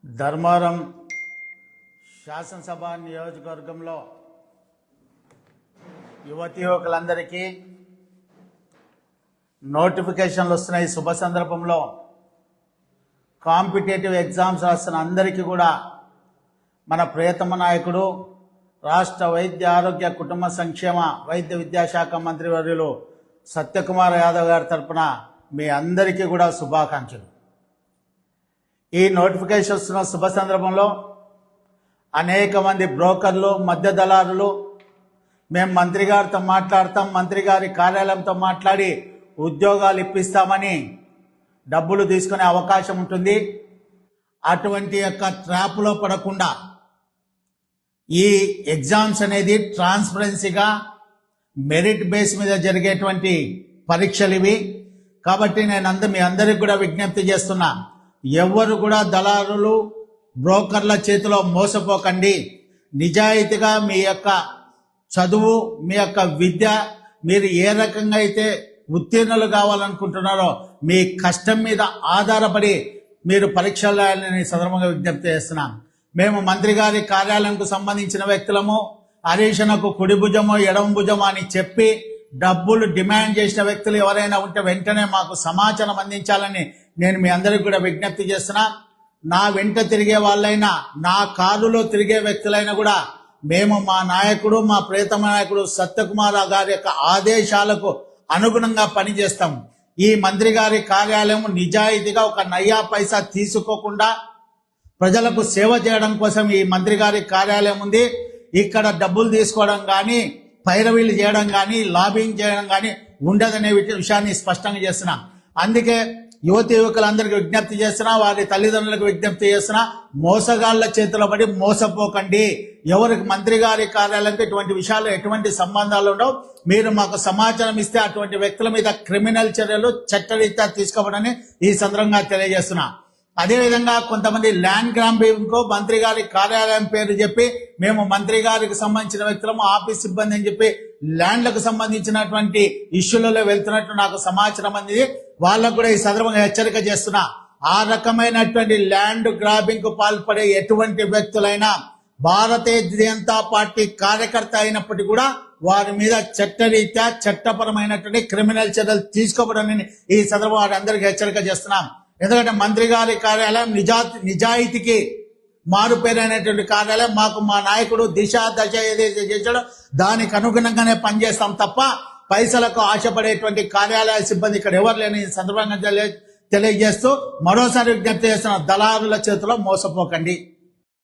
ధర్మవరం శాసనసభ నియోజకవర్గంలో యువకులందరికీ నోటిఫికేషన్లు వస్తున్నాయి. శుభ సందర్భంలో కాంపిటేటివ్ ఎగ్జామ్స్ రాస్తున్న అందరికీ కూడా మన ప్రియతమ నాయకుడు రాష్ట్ర వైద్య ఆరోగ్య కుటుంబ సంక్షేమ వైద్య విద్యాశాఖ మంత్రి వర్యులు సత్యకుమార్ యాదవ్ గారి తరపున మీ అందరికీ కూడా శుభాకాంక్షలు. ఈ నోటిఫికేషన్ వస్తున్న శుభ సందర్భంలో అనేక మంది బ్రోకర్లు మధ్య దళారులు మేము మంత్రి గారితో మాట్లాడతాం, మంత్రి గారి కార్యాలయంతో మాట్లాడి ఉద్యోగాలు ఇప్పిస్తామని డబ్బులు తీసుకునే అవకాశం ఉంటుంది. అటువంటి యొక్క ట్రాప్లో పడకుండా ఈ ఎగ్జామ్స్ అనేది ట్రాన్స్పరెన్సీగా మెరిట్ బేస్ మీద జరిగేటువంటి పరీక్షలు ఇవి. కాబట్టి నేను మీ అందరికి కూడా విజ్ఞప్తి చేస్తున్నా, ఎవరు కూడా దళారులు బ్రోకర్ల చేతిలో మోసపోకండి. నిజాయితీగా మీ యొక్క చదువు, మీ యొక్క విద్య, మీరు ఏ రకంగా అయితే ఉత్తీర్ణులు కావాలనుకుంటున్నారో మీ కష్టం మీద ఆధారపడి మీరు పరీక్షలు రాయాలని సందర్భంగా విజ్ఞప్తి చేస్తున్నాం. మేము మంత్రి గారి కార్యాలయంకు సంబంధించిన వ్యక్తులము హరీషణకు కుడి భుజమో ఎడమ భుజమో అని చెప్పి డబ్బులు డిమాండ్ చేసిన వ్యక్తులు ఎవరైనా ఉంటే వెంటనే మాకు సమాచారం అందించాలని నేను మీ అందరికి కూడా విజ్ఞప్తి చేస్తున్నా. నా వెంట తిరిగే వాళ్ళైనా, నా కారులో తిరిగే వ్యక్తులైనా కూడా మేము మా నాయకుడు, మా ప్రియతమ నాయకుడు సత్యకుమార్ గారి యొక్క ఆదేశాలకు అనుగుణంగా పనిచేస్తాం. ఈ మంత్రి గారి కార్యాలయం నిజాయితీగా ఒక నయ్యా పైసా తీసుకోకుండా ప్రజలకు సేవ చేయడం కోసం ఈ మంత్రి గారి కార్యాలయం ఉంది. ఇక్కడ డబ్బులు తీసుకోవడం కానీ, పైరవీలు చేయడం కానీ, లాబింగ్ చేయడం కానీ ఉండదనే విషయాన్ని స్పష్టంగా చేస్తున్నా. అందుకే యువకులందరికీ విజ్ఞప్తి చేస్తున్నా, వారి తల్లిదండ్రులకు విజ్ఞప్తి చేస్తున్నా, మోసగాళ్ల చేతిలో పడి మోసపోకండి. ఎవరికి మంత్రి గారి కార్యాలయంతో ఇటువంటి విషయాలు ఎటువంటి సంబంధాలు ఉండవు. మీరు మాకు సమాచారం ఇస్తే అటువంటి వ్యక్తుల మీద క్రిమినల్ చర్యలు చట్టరీత్యా తీసుకోవడని ఈ సందర్భంగా తెలియజేస్తున్నా. అదేవిధంగా కొంతమంది ల్యాండ్ గ్రాంపింగ్ మంత్రి గారి కార్యాలయం పేరు చెప్పి మేము మంత్రి గారికి సంబంధించిన వ్యక్తులము, ఆఫీస్ సిబ్బంది అని చెప్పి ల్యాండ్లకు సంబంధించినటువంటి ఇష్యూలలో వెళ్తున్నట్టు నాకు సమాచారం అంది. వాళ్ళకు కూడా ఈ సందర్భంగా హెచ్చరిక చేస్తున్నా, ఆ రకమైనటువంటి ల్యాండ్ గ్రాబింగ్ కు పాల్పడే ఎటువంటి వ్యక్తులైనా భారతీయ జనతా పార్టీ కార్యకర్త అయినప్పటికీ కూడా వారి మీద చట్టరీత్యా చట్టపరమైనటువంటి క్రిమినల్ చర్యలు తీసుకోవడాన్ని ఈ సందర్భంగా వారి అందరికీ హెచ్చరిక చేస్తున్నాం. ఎందుకంటే మంత్రి గారి కార్యాలయం నిజాయితీకి మారుపేరైనటువంటి కార్యాలయం. మాకు మా నాయకుడు దిశ దశ ఏదైతే చేశాడో దానికి అనుగుణంగానే పనిచేస్తాం తప్ప పైసలకు ఆశపడేటువంటి కార్యాలయ సిబ్బంది ఇక్కడ ఎవరు లేని సందర్భంగా తెలియజేస్తూ మరోసారి విజ్ఞప్తి చేస్తున్న, దళారుల చేతిలో మోసపోకండి.